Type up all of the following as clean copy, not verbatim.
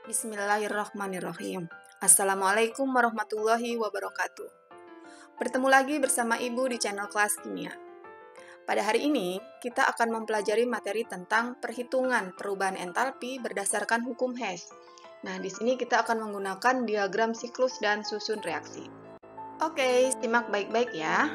Bismillahirrahmanirrahim. Assalamualaikum warahmatullahi wabarakatuh. Bertemu lagi bersama Ibu di channel kelas kimia. Pada hari ini, kita akan mempelajari materi tentang perhitungan perubahan entalpi berdasarkan hukum Hess. Nah, di sini kita akan menggunakan diagram siklus dan susun reaksi. Oke, simak baik-baik ya.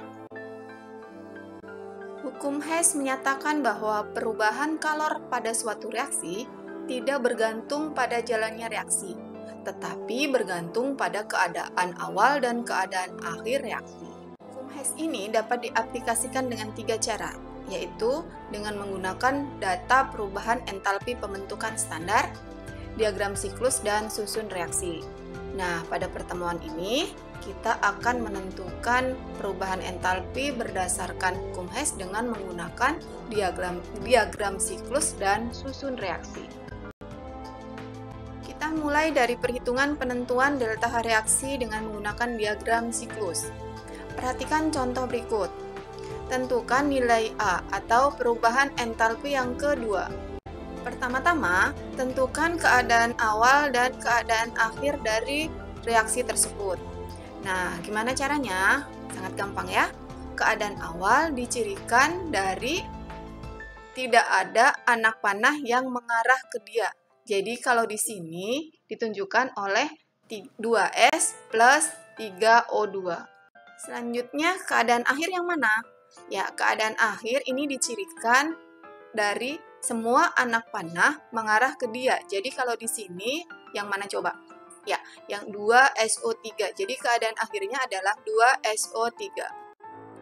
Hukum Hess menyatakan bahwa perubahan kalor pada suatu reaksi tidak bergantung pada jalannya reaksi, tetapi bergantung pada keadaan awal dan keadaan akhir reaksi. Hukum Hess ini dapat diaplikasikan dengan 3 cara, yaitu dengan menggunakan data perubahan entalpi pembentukan standar, diagram siklus, dan susun reaksi. Nah, pada pertemuan ini, kita akan menentukan perubahan entalpi berdasarkan hukum Hess dengan menggunakan diagram siklus dan susun reaksi. Kita mulai dari perhitungan penentuan delta H reaksi dengan menggunakan diagram siklus. Perhatikan contoh berikut. Tentukan nilai A atau perubahan entalpi yang kedua. Pertama-tama, tentukan keadaan awal dan keadaan akhir dari reaksi tersebut. Nah, gimana caranya? Sangat gampang ya. Keadaan awal dicirikan dari tidak ada anak panah yang mengarah ke dia. Jadi kalau di sini ditunjukkan oleh 2S plus 3O2. Selanjutnya keadaan akhir yang mana? Ya, keadaan akhir ini dicirikan dari semua anak panah mengarah ke dia. Jadi kalau di sini yang mana coba? Ya, yang 2SO3. Jadi keadaan akhirnya adalah 2SO3.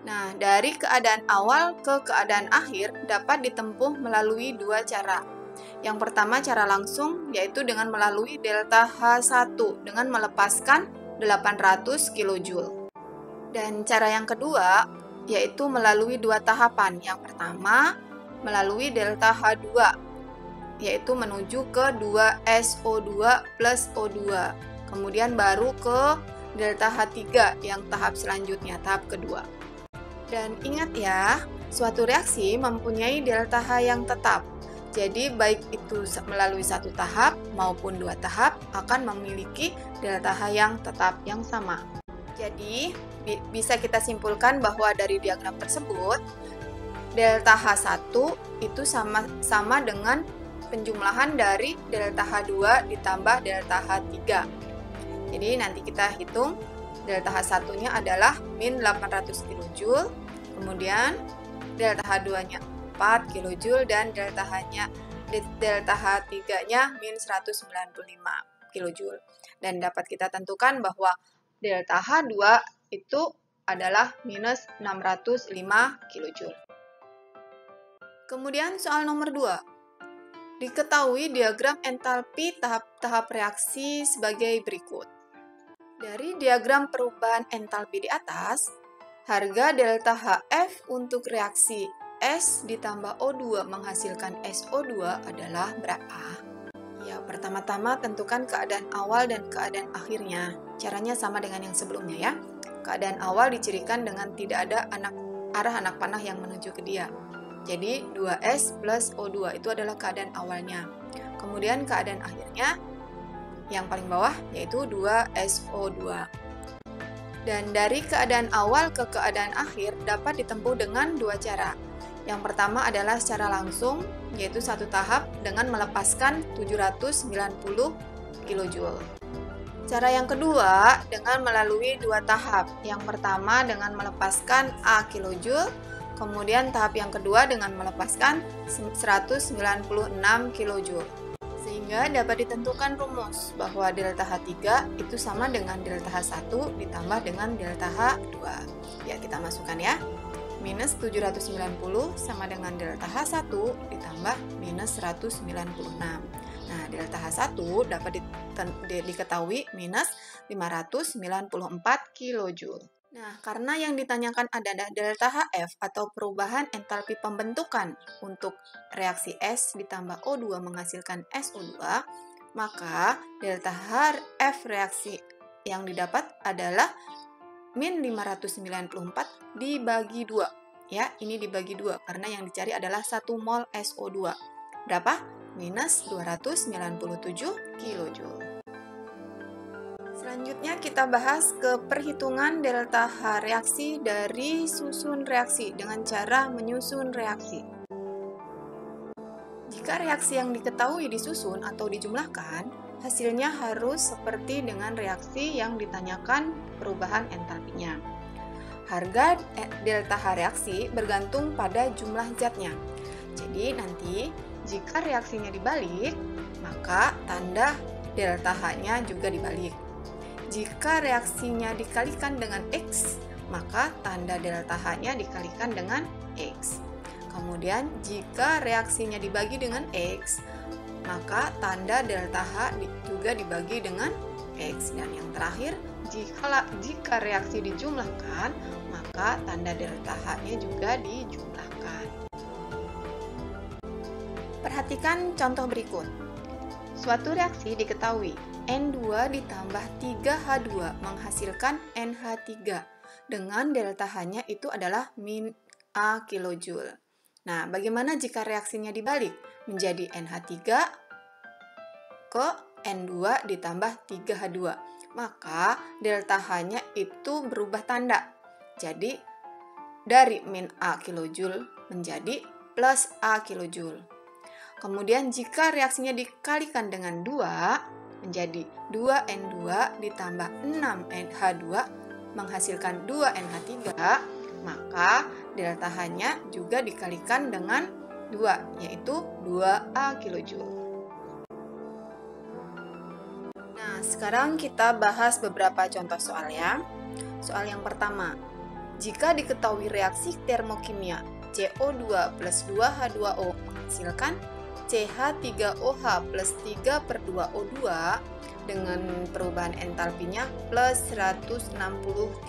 Nah, dari keadaan awal ke keadaan akhir dapat ditempuh melalui 2 cara. Yang pertama cara langsung, yaitu dengan melalui delta H1 dengan melepaskan 800 kJ. Dan cara yang kedua, yaitu melalui 2 tahapan. Yang pertama, melalui delta H2, yaitu menuju ke 2SO2 plus O2. Kemudian baru ke delta H3 yang tahap selanjutnya, tahap kedua. Dan ingat ya, suatu reaksi mempunyai delta H yang tetap. Jadi baik itu melalui 1 tahap maupun 2 tahap akan memiliki delta H yang tetap yang sama. Jadi bisa kita simpulkan bahwa dari diagram tersebut delta H1 itu sama dengan penjumlahan dari delta H2 ditambah delta H3. Jadi nanti kita hitung delta H1-nya adalah min 800 kJ, kemudian delta H2-nya 4 kJ dan delta H3-nya min 195 kJ. Dan dapat kita tentukan bahwa delta H2 itu adalah minus 605 kJ. Kemudian soal nomor 2. Diketahui diagram entalpi tahap-tahap reaksi sebagai berikut. Dari diagram perubahan entalpi di atas, harga delta HF untuk reaksi S ditambah O2 menghasilkan SO2 adalah berapa? Ya, pertama-tama tentukan keadaan awal dan keadaan akhirnya. Caranya sama dengan yang sebelumnya ya. Keadaan awal dicirikan dengan tidak ada arah anak panah yang menuju ke dia. Jadi 2S plus O2 itu adalah keadaan awalnya. Kemudian keadaan akhirnya yang paling bawah yaitu 2SO2. Dan dari keadaan awal ke keadaan akhir dapat ditempuh dengan 2 cara. Yang pertama adalah secara langsung, yaitu 1 tahap dengan melepaskan 790 kJ. Cara yang kedua dengan melalui 2 tahap. Yang pertama dengan melepaskan A kJ, kemudian tahap yang kedua dengan melepaskan 196 kJ. Sehingga dapat ditentukan rumus bahwa delta H3 itu sama dengan delta H1 ditambah dengan delta H2. Ya, kita masukkan ya. Minus 790 sama dengan delta H1 ditambah minus 196. Nah, delta H1 dapat diketahui minus 594 kJ. Nah, karena yang ditanyakan adalah delta HF atau perubahan entalpi pembentukan untuk reaksi S ditambah O2 menghasilkan SO2, maka delta HF reaksi yang didapat adalah min 594 dibagi 2. Ya, ini dibagi 2 karena yang dicari adalah 1 mol SO2. Berapa? Minus 297 kJ. Selanjutnya kita bahas ke perhitungan delta H reaksi dari susun reaksi dengan cara menyusun reaksi. Jika reaksi yang diketahui disusun atau dijumlahkan, hasilnya harus seperti dengan reaksi yang ditanyakan perubahan entalpinya. Harga delta H reaksi bergantung pada jumlah zatnya. Jadi nanti jika reaksinya dibalik, maka tanda delta H-nya juga dibalik. Jika reaksinya dikalikan dengan X, maka tanda delta H-nya dikalikan dengan X. Kemudian jika reaksinya dibagi dengan X, maka tanda delta H juga dibagi dengan X. Dan yang terakhir, jika reaksi dijumlahkan, maka tanda delta H-nya juga dijumlahkan. Perhatikan contoh berikut. Suatu reaksi diketahui N2 ditambah 3H2 menghasilkan NH3 dengan delta H-nya itu adalah min A kilojoule. Nah, bagaimana jika reaksinya dibalik menjadi NH3 ke N2 ditambah 3H2? Maka delta H-nya itu berubah tanda. Jadi, dari min A kilojoule menjadi plus A kilojoule. Kemudian jika reaksinya dikalikan dengan 2, menjadi 2N2 ditambah 6H2 menghasilkan 2NH3, maka delta H-nya juga dikalikan dengan 2, yaitu 2A kilojoule. Nah, sekarang kita bahas beberapa contoh soal ya. Soal yang pertama, jika diketahui reaksi termokimia CO2 plus 2H2O menghasilkan CH3OH plus 3/2O2 dengan perubahan entalpinya plus 160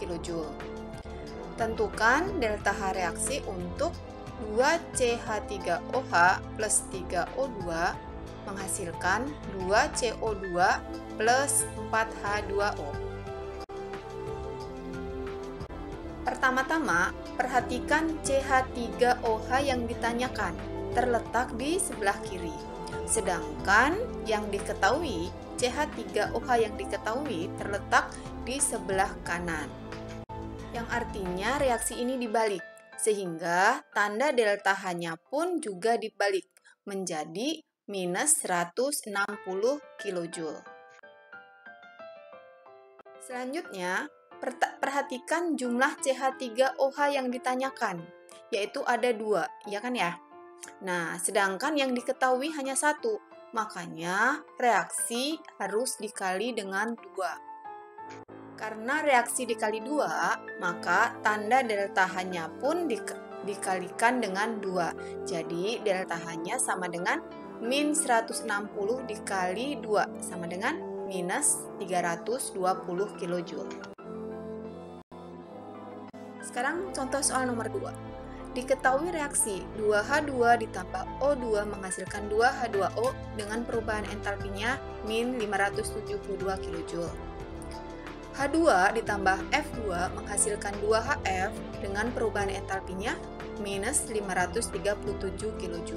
kJ. Tentukan delta H reaksi untuk 2CH3OH plus 3O2 menghasilkan 2CO2 plus 4H2O. Pertama-tama, perhatikan CH3OH yang ditanyakan terletak di sebelah kiri. Sedangkan yang diketahui, CH3OH yang diketahui terletak di sebelah kanan. Yang artinya reaksi ini dibalik, sehingga tanda delta H-nya pun juga dibalik, menjadi minus 160 kJ. Selanjutnya, perhatikan jumlah CH3OH yang ditanyakan, yaitu ada 2, ya kan ya? Nah, sedangkan yang diketahui hanya 1, makanya reaksi harus dikali dengan 2. Karena reaksi dikali 2, maka tanda delta H-nya pun dikalikan dengan 2. Jadi, delta H-nya sama dengan min 160 dikali 2, sama dengan minus 320 kJ. Sekarang contoh soal nomor 2. Diketahui reaksi 2H2 ditambah O2 menghasilkan 2H2O dengan perubahan entalpinya min 572 kJ. H2 ditambah F2 menghasilkan 2HF dengan perubahan entalpinya minus 537 kJ.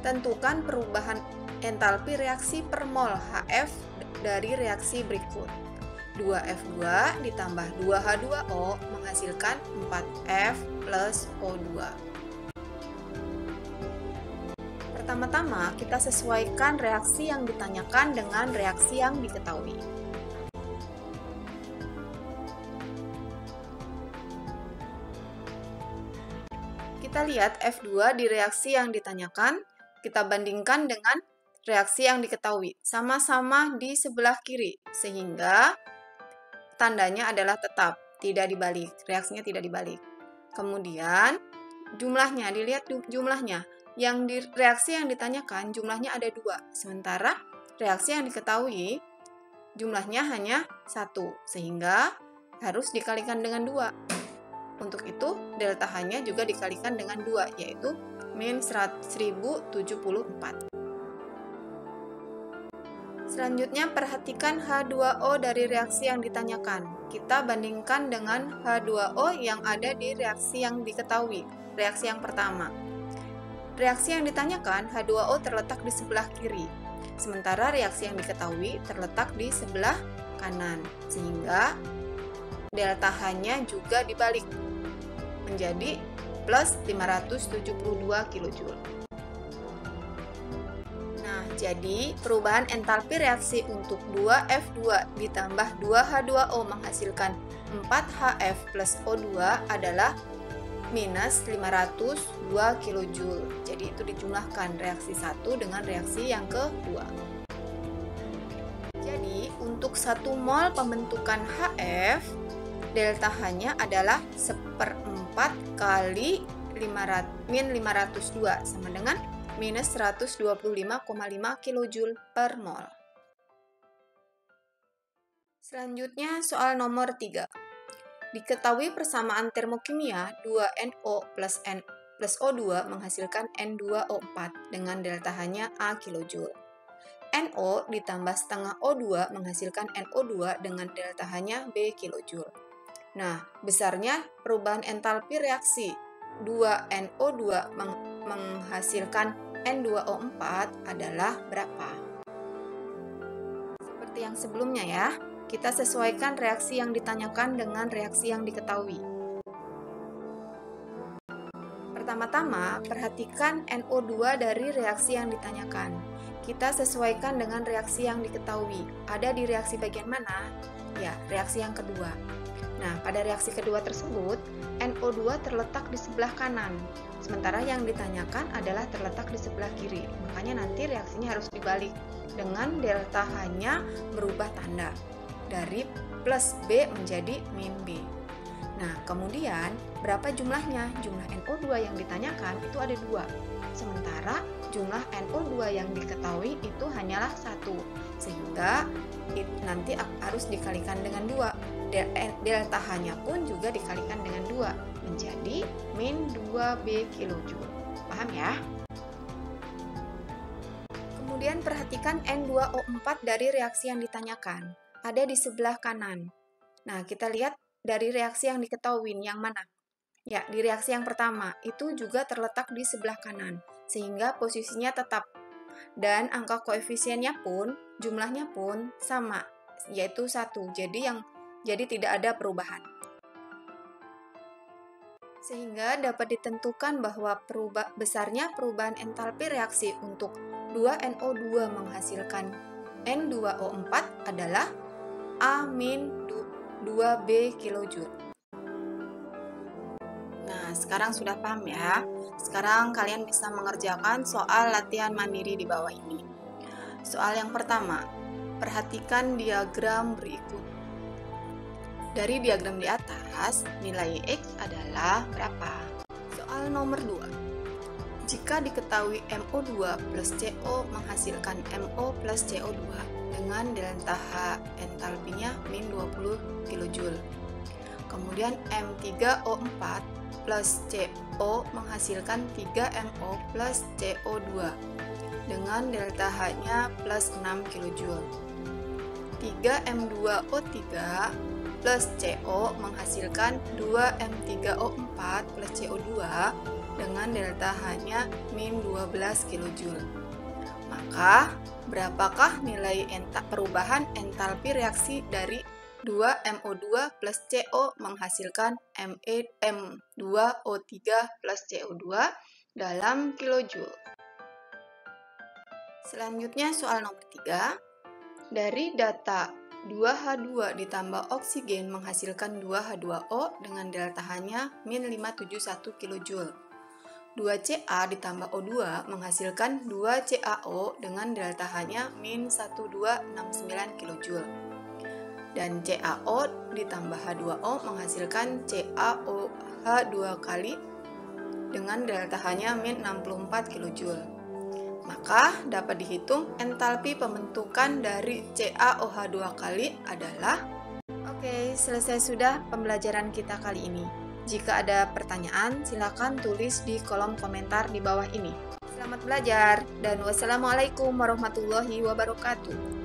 Tentukan perubahan entalpi reaksi per mol HF dari reaksi berikut. 2F2 ditambah 2H2O menghasilkan 4F plus O2. Pertama-tama, kita sesuaikan reaksi yang ditanyakan dengan reaksi yang diketahui. Kita lihat F2 di reaksi yang ditanyakan, kita bandingkan dengan reaksi yang diketahui. Sama-sama di sebelah kiri, sehingga tandanya adalah tetap, tidak dibalik, reaksinya tidak dibalik. Kemudian, jumlahnya, dilihat jumlahnya. Yang di reaksi yang ditanyakan, jumlahnya ada 2. Sementara, reaksi yang diketahui, jumlahnya hanya 1, sehingga harus dikalikan dengan 2. Untuk itu, delta H-nya juga dikalikan dengan 2, yaitu min 1074. Selanjutnya, perhatikan H2O dari reaksi yang ditanyakan. Kita bandingkan dengan H2O yang ada di reaksi yang diketahui, reaksi yang pertama. Reaksi yang ditanyakan, H2O terletak di sebelah kiri, sementara reaksi yang diketahui terletak di sebelah kanan, sehingga delta H-nya juga dibalik, menjadi plus 572 kJ. Jadi, perubahan entalpi reaksi untuk 2F2 ditambah 2H2O menghasilkan 4HF plus O2 adalah minus 502 kJ. Jadi, itu dijumlahkan reaksi 1 dengan reaksi yang kedua. Jadi, untuk 1 mol pembentukan HF, delta H-nya adalah 1/4 kali min 502 sama dengan minus 125,5 kJ per mol. Selanjutnya soal nomor 3. Diketahui persamaan termokimia 2NO plus O2 menghasilkan N2O4 dengan delta H-nya A kJ. NO ditambah setengah O2 menghasilkan NO2 dengan delta H-nya B kJ. Nah, besarnya perubahan entalpi reaksi 2NO2 menghasilkan N2O4 adalah berapa? Seperti yang sebelumnya ya, kita sesuaikan reaksi yang ditanyakan dengan reaksi yang diketahui. Pertama-tama, perhatikan NO2 dari reaksi yang ditanyakan. Kita sesuaikan dengan reaksi yang diketahui. Ada di reaksi bagian mana? Ya, reaksi yang kedua. Nah, pada reaksi kedua tersebut, NO2 terletak di sebelah kanan, sementara yang ditanyakan adalah terletak di sebelah kiri. Makanya nanti reaksinya harus dibalik, dengan delta H-nya berubah tanda, dari plus B menjadi min B. Nah, kemudian berapa jumlahnya? Jumlah NO2 yang ditanyakan itu ada 2, sementara jumlah NO2 yang diketahui itu hanyalah 1, sehingga nanti harus dikalikan dengan 2. Delta H-nya pun juga dikalikan dengan 2, menjadi min 2B kJ. Paham ya? Kemudian perhatikan N2O4 dari reaksi yang ditanyakan. Ada di sebelah kanan. Nah, kita lihat dari reaksi yang diketahui yang mana? Ya, di reaksi yang pertama, itu juga terletak di sebelah kanan, sehingga posisinya tetap. Dan angka koefisiennya pun, jumlahnya pun sama, yaitu 1. Jadi tidak ada perubahan. Sehingga dapat ditentukan bahwa besarnya perubahan entalpi reaksi untuk 2NO2 menghasilkan N2O4 adalah A-2B kJ. Nah, sekarang sudah paham ya. Sekarang kalian bisa mengerjakan soal latihan mandiri di bawah ini. Soal yang pertama, perhatikan diagram berikut. Dari diagram di atas, nilai X adalah berapa? Soal nomor 2. Jika diketahui MO2 plus CO menghasilkan MO plus CO2 dengan delta H entalpinya min 20 kJ. Kemudian M3O4 plus CO menghasilkan 3MO plus CO2 dengan delta H-nya plus 6 kJ. 3M2O3 plus CO menghasilkan 2M3O4 plus CO2 dengan delta H-nya min 12 kJ. Maka, berapakah nilai perubahan entalpi reaksi dari 2MO2 plus CO menghasilkan M2O3 plus CO2 dalam kilojoule? Selanjutnya soal nomor 3. Dari data 2H2 ditambah oksigen menghasilkan 2H2O dengan delta H-nya min 571 kJ. 2Ca ditambah O2 menghasilkan 2CaO dengan delta H-nya min 1269 kJ. Dan CaO ditambah H2O menghasilkan CaOH2 kali dengan delta H-nya min 64 kJ. Maka dapat dihitung entalpi pembentukan dari CaOH2 kali adalah. Oke, selesai sudah pembelajaran kita kali ini. Jika ada pertanyaan, silakan tulis di kolom komentar di bawah ini. Selamat belajar dan wassalamualaikum warahmatullahi wabarakatuh.